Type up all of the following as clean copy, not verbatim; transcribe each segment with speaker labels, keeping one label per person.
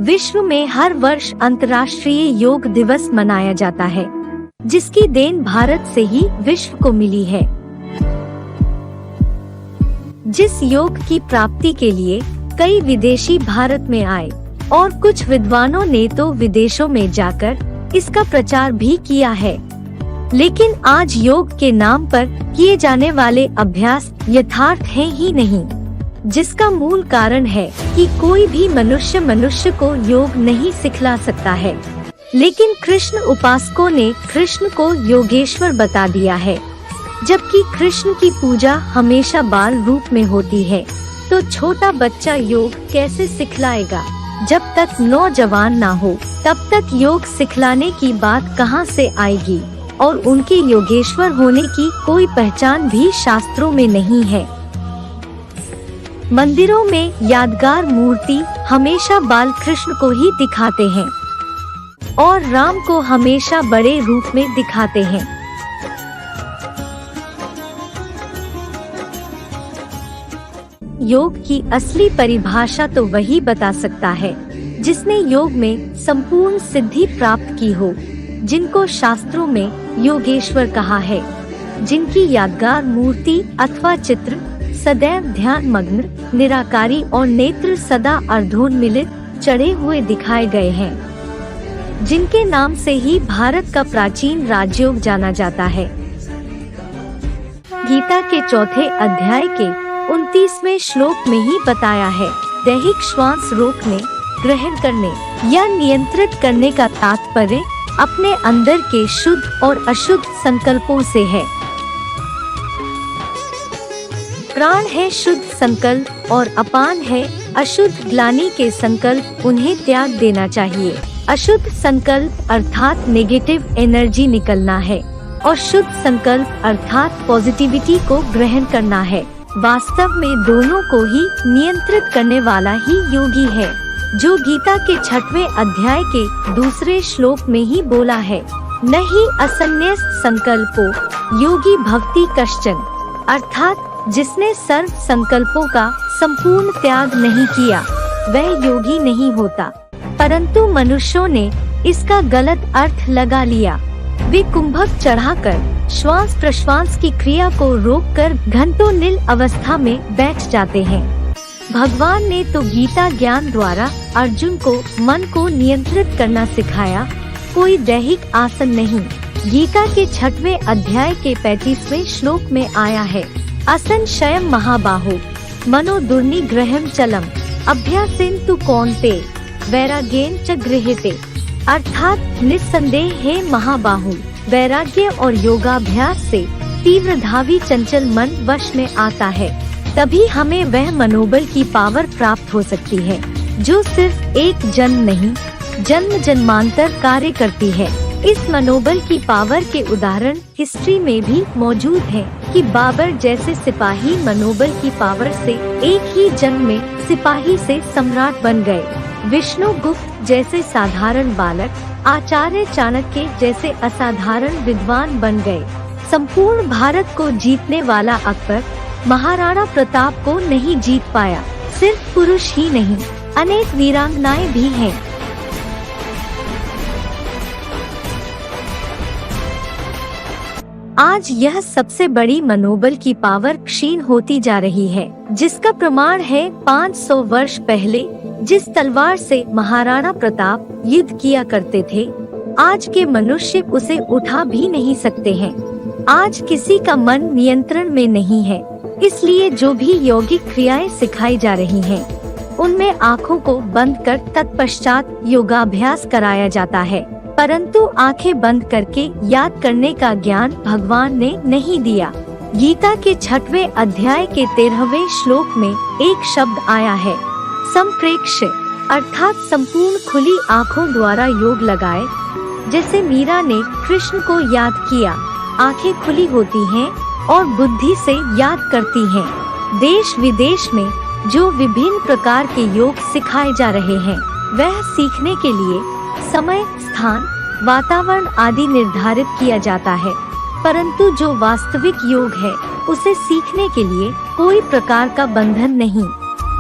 Speaker 1: विश्व में हर वर्ष अंतर्राष्ट्रीय योग दिवस मनाया जाता है, जिसकी देन भारत से ही विश्व को मिली है। जिस योग की प्राप्ति के लिए कई विदेशी भारत में आए और कुछ विद्वानों ने तो विदेशों में जाकर इसका प्रचार भी किया है, लेकिन आज योग के नाम पर किए जाने वाले अभ्यास यथार्थ हैं ही नहीं, जिसका मूल कारण है कि कोई भी मनुष्य को योग नहीं सिखला सकता है। लेकिन कृष्ण उपासकों ने कृष्ण को योगेश्वर बता दिया है। जबकि कृष्ण की पूजा हमेशा बाल रूप में होती है, तो छोटा बच्चा योग कैसे सिखलाएगा? जब तक नौजवान ना हो तब तक योग सिखलाने की बात कहां से आएगी? और उनके योगेश्वर होने की कोई पहचान भी शास्त्रों में नहीं है। मंदिरों में यादगार मूर्ति हमेशा बाल कृष्ण को ही दिखाते हैं और राम को हमेशा बड़े रूप में दिखाते हैं। योग की असली परिभाषा तो वही बता सकता है जिसने योग में संपूर्ण सिद्धि प्राप्त की हो, जिनको शास्त्रों में योगेश्वर कहा है, जिनकी यादगार मूर्ति अथवा चित्र सदैव ध्यान मग्न, निराकारी और नेत्र सदा अर्धोन्मिलित चढ़े हुए दिखाए गए हैं, जिनके नाम से ही भारत का प्राचीन राजयोग जाना जाता है। गीता के चौथे अध्याय के 29वें श्लोक में ही बताया है, दैहिक श्वास रोकने, ग्रहण करने या नियंत्रित करने का तात्पर्य अपने अंदर के शुद्ध और अशुद्ध संकल्पों से है। प्राण है शुद्ध संकल्प और अपान है अशुद्ध ग्लानि के संकल्प, उन्हें त्याग देना चाहिए। अशुद्ध संकल्प अर्थात नेगेटिव एनर्जी निकलना है और शुद्ध संकल्प अर्थात पॉजिटिविटी को ग्रहण करना है। वास्तव में दोनों को ही नियंत्रित करने वाला ही योगी है, जो गीता के 6वें अध्याय के 2 श्लोक में ही बोला है, नहीं असन्यस्त संकल्पो योगी भक्ति कश्चन, अर्थात जिसने सर्व संकल्पों का संपूर्ण त्याग नहीं किया वह योगी नहीं होता। परंतु मनुष्यों ने इसका गलत अर्थ लगा लिया। वे कुंभक चढ़ाकर श्वास प्रश्वास की क्रिया को रोककर घंटों नील अवस्था में बैठ जाते हैं। भगवान ने तो गीता ज्ञान द्वारा अर्जुन को मन को नियंत्रित करना सिखाया, कोई दैहिक आसन नहीं। गीता के 6वें अध्याय के 35वें श्लोक में आया है, आसन शयम महाबाहो मनो दुर्निग्रहम चलम अभ्यासेन तु कौन्ते वैराग्येन च गृह्यते, अर्थात निस्संदेह है महाबाहु, वैराग्य और योगाभ्यास से तीव्रधावी चंचल मन वश में आता है, तभी हमें वह मनोबल की पावर प्राप्त हो सकती है जो सिर्फ एक जन्म नहीं जन्म जन्मांतर कार्य करती है। इस मनोबल की पावर के उदाहरण हिस्ट्री में भी मौजूद हैं कि बाबर जैसे सिपाही मनोबल की पावर से एक ही जन्म में सिपाही से सम्राट बन गए। विष्णुगुप्त जैसे साधारण बालक आचार्य चाणक्य जैसे असाधारण विद्वान बन गए। संपूर्ण भारत को जीतने वाला अकबर महाराणा प्रताप को नहीं जीत पाया। सिर्फ पुरुष ही नहीं, अनेक वीरांगनाएं भी हैं। आज यह सबसे बड़ी मनोबल की पावर क्षीण होती जा रही है, जिसका प्रमाण है 500 वर्ष पहले जिस तलवार से महाराणा प्रताप युद्ध किया करते थे, आज के मनुष्य उसे उठा भी नहीं सकते हैं। आज किसी का मन नियंत्रण में नहीं है, इसलिए जो भी यौगिक क्रियाएं सिखाई जा रही हैं, उनमें आँखों को बंद कर तत्पश्चात योगाभ्यास कराया जाता है, परंतु आंखें बंद करके याद करने का ज्ञान भगवान ने नहीं दिया। गीता के 6वें अध्याय के 13वें श्लोक में एक शब्द आया है, संप्रेक्ष्य, अर्थात संपूर्ण खुली आँखों द्वारा योग लगाए। जैसे मीरा ने कृष्ण को याद किया, आंखें खुली होती हैं और बुद्धि से याद करती हैं। देश विदेश में जो विभिन्न प्रकार के योग सिखाए जा रहे हैं, वह सीखने के लिए समय, स्थान, वातावरण आदि निर्धारित किया जाता है, परंतु जो वास्तविक योग है उसे सीखने के लिए कोई प्रकार का बंधन नहीं।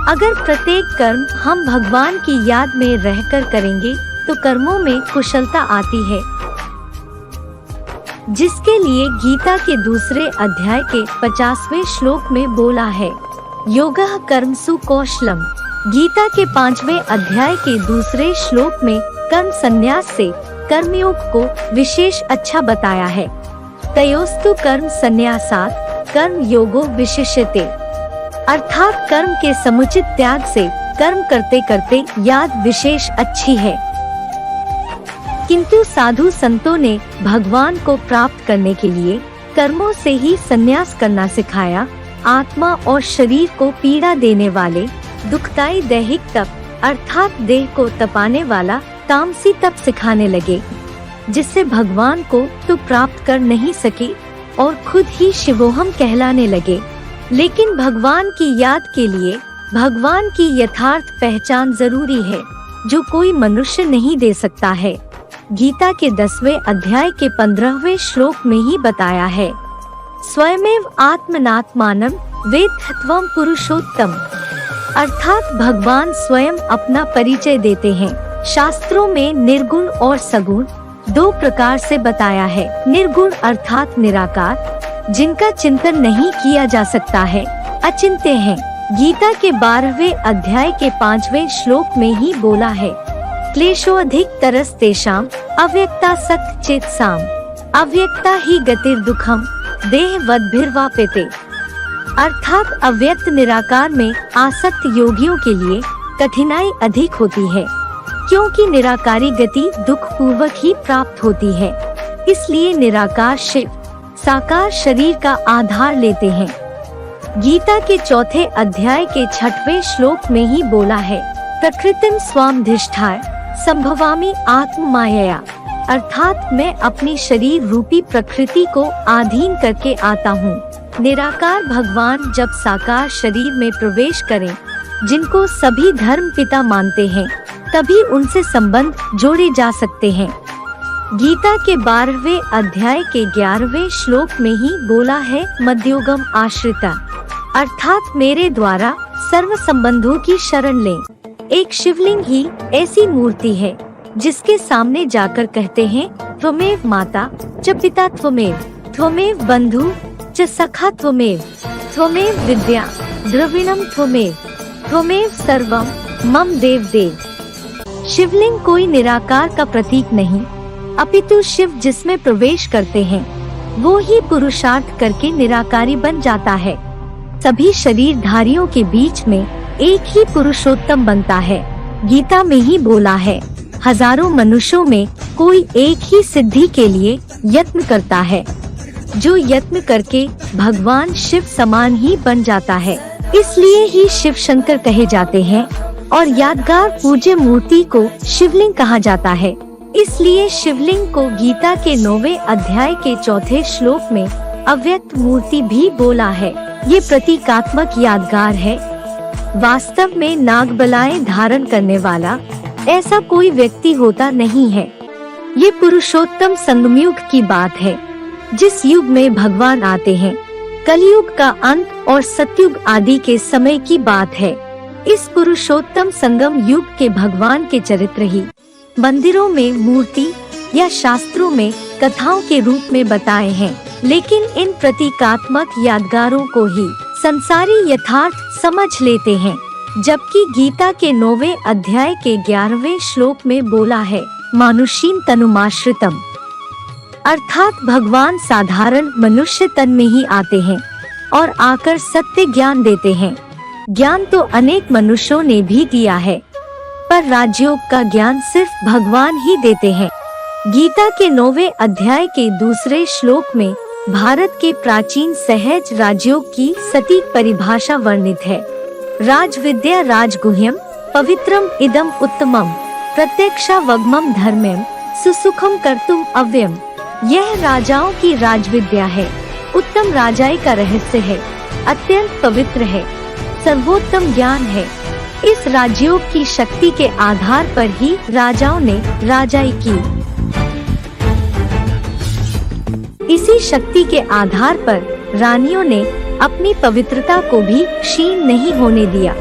Speaker 1: अगर प्रत्येक कर्म हम भगवान की याद में रहकर करेंगे तो कर्मों में कुशलता आती है, जिसके लिए गीता के दूसरे अध्याय के 50वें श्लोक में बोला है, योगः कर्मसु कौशलम। गीता के 5वें अध्याय के दूसरे श्लोक में कर्म संन्यास से कर्मयोग को विशेष अच्छा बताया है। तयोस्तु कर्म संन्यासात् कर्म योगो विशिष्यते, अर्थात कर्म के समुचित त्याग से कर्म करते करते याद विशेष अच्छी है। किंतु साधु संतों ने भगवान को प्राप्त करने के लिए कर्मों से ही संन्यास करना सिखाया। आत्मा और शरीर को पीड़ा देने वाले दुखदायी दैहिक तप अर्थात देह को तपाने वाला तामसी तप सिखाने लगे, जिससे भगवान को तो प्राप्त कर नहीं सके और खुद ही शिवोहम कहलाने लगे। लेकिन भगवान की याद के लिए भगवान की यथार्थ पहचान जरूरी है, जो कोई मनुष्य नहीं दे सकता है। गीता के 10वें अध्याय के 15वें श्लोक में ही बताया है, स्वयमेव आत्मनात्मानं वेत्थ त्वं पुरुषोत्तम, अर्थात भगवान स्वयं अपना परिचय देते हैं। शास्त्रों में निर्गुण और सगुण दो प्रकार से बताया है। निर्गुण अर्थात निराकार, जिनका चिंतन नहीं किया जा सकता है, अचिंत्य हैं। गीता के 12वें अध्याय के 5वें श्लोक में ही बोला है, क्लेशोऽधिक तरस्तेषाम् अव्यक्ता सच्चित्साम्, अव्यक्ता ही गतिर्दुःखम् देहवद्भिर्वाप्यते, अर्थात अव्यक्त निराकार में आसक्त योगियों के लिए कठिनाई अधिक होती है, क्योंकि निराकारी गति दुख पूर्वक ही प्राप्त होती है। इसलिए निराकार शिव साकार शरीर का आधार लेते हैं। गीता के 4थे अध्याय के 6वें श्लोक में ही बोला है, प्रकृतिम स्वामधिष्ठाय संभवामि आत्ममायया, अर्थात मैं अपनी शरीर रूपी प्रकृति को अधीन करके आता हूँ। निराकार भगवान जब साकार शरीर में प्रवेश करें, जिनको सभी धर्म पिता मानते हैं, तभी उनसे संबंध जोड़े जा सकते हैं। गीता के 12वें अध्याय के 11वें श्लोक में ही बोला है, मध्योगम आश्रिता, अर्थात मेरे द्वारा सर्व संबंधों की शरण लें। एक शिवलिंग ही ऐसी मूर्ति है जिसके सामने जाकर कहते हैं, त्वमेव माता च पिता त्वमेव, त्वमेव बंधु च सखा त्वमेव, त्वमेव विद्या द्रविणम त्वमेव, त्वमेव सर्वम मम देव देव। शिवलिंग कोई निराकार का प्रतीक नहीं, अपितु शिव जिसमें प्रवेश करते हैं वो ही पुरुषार्थ करके निराकारी बन जाता है। सभी शरीरधारियों के बीच में एक ही पुरुषोत्तम बनता है। गीता में ही बोला है, हजारों मनुष्यों में कोई एक ही सिद्धि के लिए यत्न करता है, जो यत्न करके भगवान शिव समान ही बन जाता है। इसलिए ही शिव शंकर कहे जाते हैं और यादगार पूज्य मूर्ति को शिवलिंग कहा जाता है। इसलिए शिवलिंग को गीता के 9वें अध्याय के 4थे श्लोक में अव्यक्त मूर्ति भी बोला है। ये प्रतीकात्मक यादगार है। वास्तव में नागबलाएं धारण करने वाला ऐसा कोई व्यक्ति होता नहीं है। ये पुरुषोत्तम संगमयुग की बात है, जिस युग में भगवान आते हैं। कलयुग का अंत और सतयुग आदि के समय की बात है। इस पुरुषोत्तम संगम युग के भगवान के चरित्र ही मंदिरों में मूर्ति या शास्त्रों में कथाओं के रूप में बताए हैं, लेकिन इन प्रतीकात्मक यादगारों को ही संसारी यथार्थ समझ लेते हैं। जबकि गीता के 9वें अध्याय के 11वें श्लोक में बोला है, मानुषीम तनुमाश्रितम, अर्थात भगवान साधारण मनुष्य तन में ही आते हैं और आकर सत्य ज्ञान देते हैं। ज्ञान तो अनेक मनुष्यों ने भी दिया है, पर राजयोग का ज्ञान सिर्फ भगवान ही देते हैं। गीता के 9वें अध्याय के 2 श्लोक में भारत के प्राचीन सहज राजयोग की सटीक परिभाषा वर्णित है। राजविद्या राजगुह्यम पवित्रम इदम उत्तमम प्रत्यक्षावगमम धर्म्यम सुसुखम कर्तुम अव्ययम। यह राजाओं की राजविद्या है, उत्तम राजाई का रहस्य है, अत्यंत पवित्र है, सर्वोत्तम ज्ञान है। इस राजयोग की शक्ति के आधार पर ही राजाओं ने राजाई की। इसी शक्ति के आधार पर रानियों ने अपनी पवित्रता को भी क्षीण नहीं होने दिया।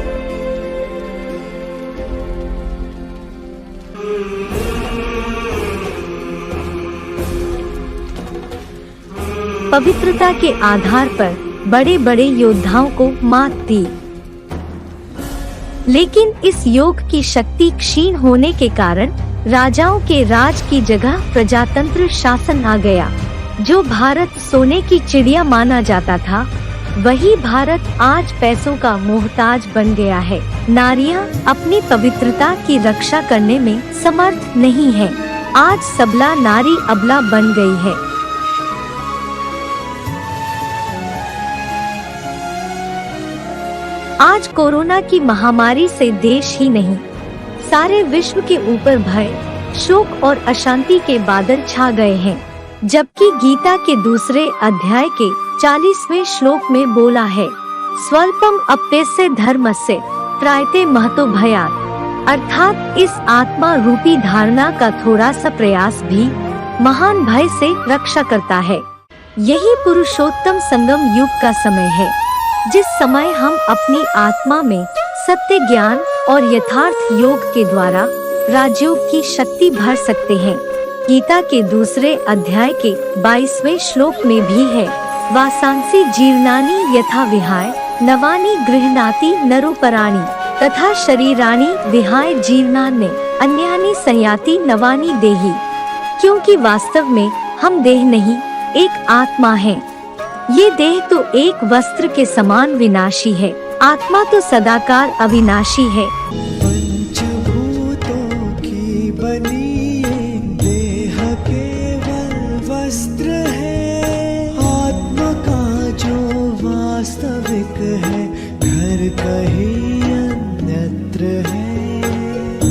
Speaker 1: पवित्रता के आधार पर बड़े बड़े योद्धाओं को मात दी। लेकिन इस योग की शक्ति क्षीण होने के कारण राजाओं के राज की जगह प्रजातंत्र शासन आ गया। जो भारत सोने की चिड़िया माना जाता था, वही भारत आज पैसों का मोहताज बन गया है। नारियां अपनी पवित्रता की रक्षा करने में समर्थ नहीं है। आज सबला नारी अबला बन गई है। आज कोरोना की महामारी से देश ही नहीं, सारे विश्व के ऊपर भय, शोक और अशांति के बादल छा गए हैं। जबकि गीता के दूसरे अध्याय के 40वें श्लोक में बोला है, स्वल्पम अप्यस्य धर्मस्य त्रायते महतो भयात्, अर्थात इस आत्मा रूपी धारणा का थोड़ा सा प्रयास भी महान भय से रक्षा करता है। यही पुरुषोत्तम संगम युग का समय है, जिस समय हम अपनी आत्मा में सत्य ज्ञान और यथार्थ योग के द्वारा राजयोग की शक्ति भर सकते हैं। गीता के दूसरे अध्याय के 22वें श्लोक में भी है, वासांसी जीर्णानि यथा विहाय नवानि गृह्णाति नरोपराणि तथा शरीराणि विहाय जीर्णान्य अन्यानि संयाति नवानि देहि। क्योंकि वास्तव में हम देह नहीं, एक आत्मा है। ये देह तो एक वस्त्र के समान विनाशी है, आत्मा तो सदाकाल अविनाशी है।
Speaker 2: पंचभूतों की बनी ये देह केवल वस्त्र है, आत्मा का जो वास्तविक है घर कहीं अन्यत्र है,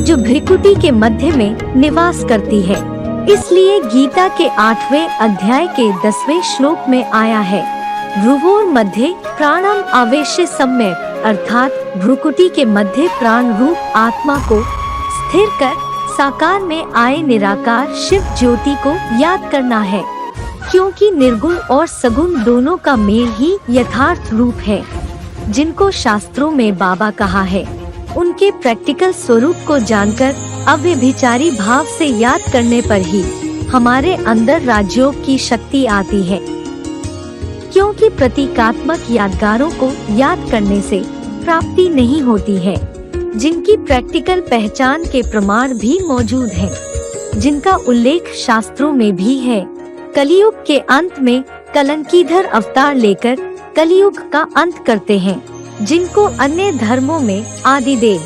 Speaker 1: जो भ्रिकुटी के मध्य में निवास करती है। इसलिए गीता के 8वें अध्याय के 10वें श्लोक में आया है, भ्रुवोर मध्ये प्राणम आवेश्य सम्यक, अर्थात भ्रुकुटी के मध्य प्राण रूप आत्मा को स्थिर कर साकार में आए निराकार शिव ज्योति को याद करना है। क्योंकि निर्गुण और सगुण दोनों का मेल ही यथार्थ रूप है, जिनको शास्त्रों में बाबा कहा है। उनके प्रैक्टिकल स्वरूप को जानकर अव्यभिचारी भाव से याद करने पर ही हमारे अंदर राजयोग की शक्ति आती है। क्योंकि प्रतीकात्मक यादगारों को याद करने से प्राप्ति नहीं होती है, जिनकी प्रैक्टिकल पहचान के प्रमाण भी मौजूद हैं, जिनका उल्लेख शास्त्रों में भी है। कलियुग के अंत में कलंकीधर अवतार लेकर कलियुग का अंत करते हैं, जिनको अन्य धर्मों में आदिदेव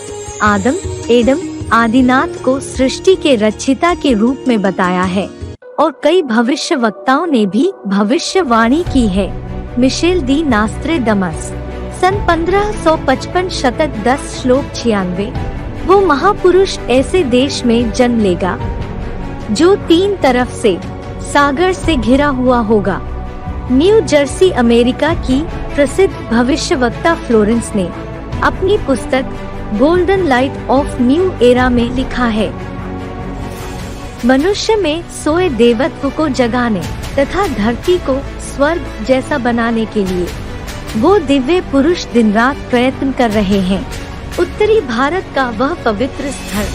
Speaker 1: आदम एडम आदिनाथ को सृष्टि के रचिता के रूप में बताया है। और कई भविष्य वक्ताओं ने भी भविष्यवाणी की है। मिशेल दी नास्त्रेदमस सन 1555 शतक 10 श्लोक 96। वो महापुरुष ऐसे देश में जन्म लेगा जो 3 तरफ से सागर से घिरा हुआ होगा। न्यू जर्सी अमेरिका की प्रसिद्ध भविष्यवक्ता फ्लोरेंस ने अपनी पुस्तक golden light of new era में लिखा है, मनुष्य में सोए देवत्व को जगाने तथा धरती को स्वर्ग जैसा बनाने के लिए वो दिव्य पुरुष दिन रात प्रयत्न कर रहे हैं। उत्तरी भारत का वह पवित्र स्थल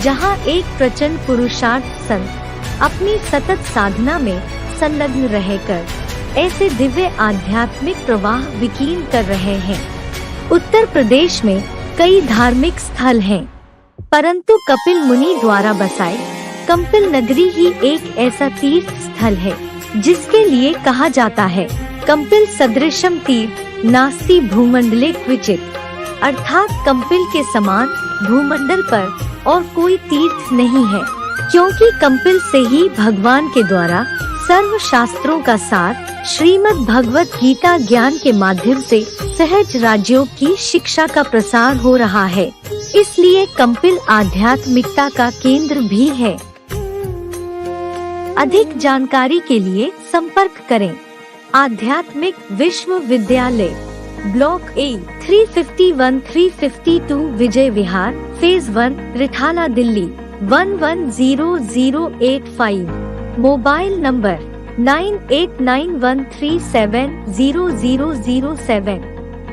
Speaker 1: जहां एक प्रचंड पुरुषार्थ संत अपनी सतत साधना में संलग्न रहकर ऐसे दिव्य आध्यात्मिक प्रवाह विकीर्ण कर रहे हैं। उत्तर प्रदेश में कई धार्मिक स्थल हैं, परंतु कपिल मुनि द्वारा बसाए कंपिल नगरी ही एक ऐसा तीर्थ स्थल है जिसके लिए कहा जाता है, कंपिल सदृशम तीर्थ नास्ति भूमंडले क्वचित, अर्थात कंपिल के समान भूमंडल पर और कोई तीर्थ नहीं है। क्योंकि कंपिल से ही भगवान के द्वारा सर्व शास्त्रों का सार श्रीमद् भगवत गीता ज्ञान के माध्यम से सहज राजयोग की शिक्षा का प्रसार हो रहा है। इसलिए कंपिल आध्यात्मिकता का केंद्र भी है। अधिक जानकारी के लिए संपर्क करें आध्यात्मिक विश्वविद्यालय, ब्लॉक ए 351-352 विजय विहार, phase 1, Rithala, Delhi 110085। Mobile number 9891370007,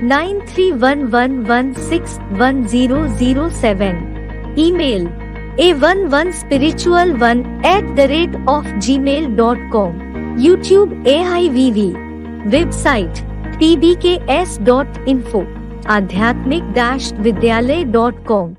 Speaker 1: 9311161007। Email a11spiritual1@gmail.com। YouTube AIVV, website tbks.info, आध्यात्मिक-विद्यालय.com।